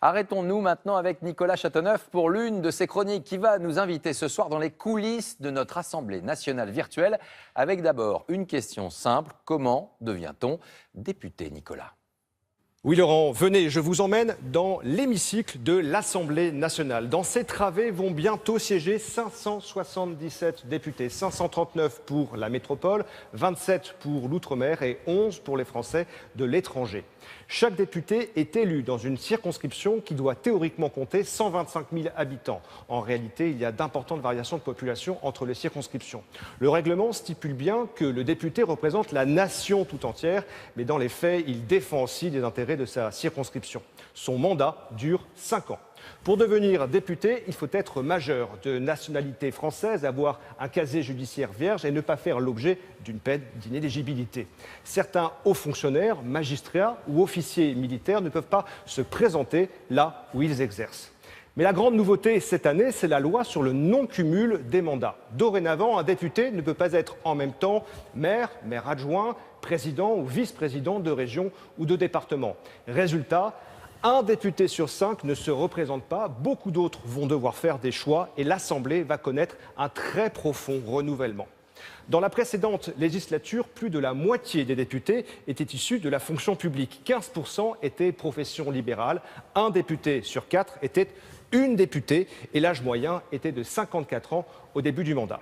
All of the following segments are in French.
Arrêtons-nous maintenant avec Nicolas Châteauneuf pour l'une de ses chroniques qui va nous inviter ce soir dans les coulisses de notre Assemblée nationale virtuelle. Avec d'abord une question simple, comment devient-on député, Nicolas ? Oui Laurent, venez, je vous emmène dans l'hémicycle de l'Assemblée nationale. Dans ces travées vont bientôt siéger 577 députés, 539 pour la métropole, 27 pour l'outre-mer et 11 pour les Français de l'étranger. Chaque député est élu dans une circonscription qui doit théoriquement compter 125 000 habitants. En réalité, il y a d'importantes variations de population entre les circonscriptions. Le règlement stipule bien que le député représente la nation tout entière, mais dans les faits, il défend aussi les intérêts de sa circonscription. Son mandat dure 5 ans. Pour devenir député, il faut être majeur de nationalité française, avoir un casier judiciaire vierge et ne pas faire l'objet d'une peine d'inéligibilité. Certains hauts fonctionnaires, magistrats ou officiers militaires ne peuvent pas se présenter là où ils exercent. Mais la grande nouveauté cette année, c'est la loi sur le non-cumul des mandats. Dorénavant, un député ne peut pas être en même temps maire, maire adjoint, président ou vice-président de région ou de département. Résultat, un député sur 5 ne se représente pas, beaucoup d'autres vont devoir faire des choix et l'Assemblée va connaître un très profond renouvellement. Dans la précédente législature, plus de la moitié des députés étaient issus de la fonction publique. 15% étaient profession libérale, un député sur 4 était une députée et l'âge moyen était de 54 ans au début du mandat.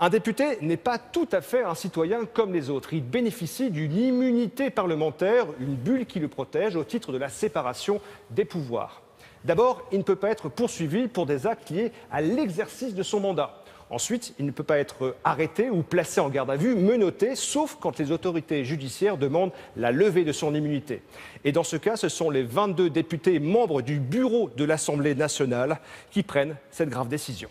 Un député n'est pas tout à fait un citoyen comme les autres. Il bénéficie d'une immunité parlementaire, une bulle qui le protège au titre de la séparation des pouvoirs. D'abord, il ne peut pas être poursuivi pour des actes liés à l'exercice de son mandat. Ensuite, il ne peut pas être arrêté ou placé en garde à vue, menotté, sauf quand les autorités judiciaires demandent la levée de son immunité. Et dans ce cas, ce sont les 22 députés membres du bureau de l'Assemblée nationale qui prennent cette grave décision.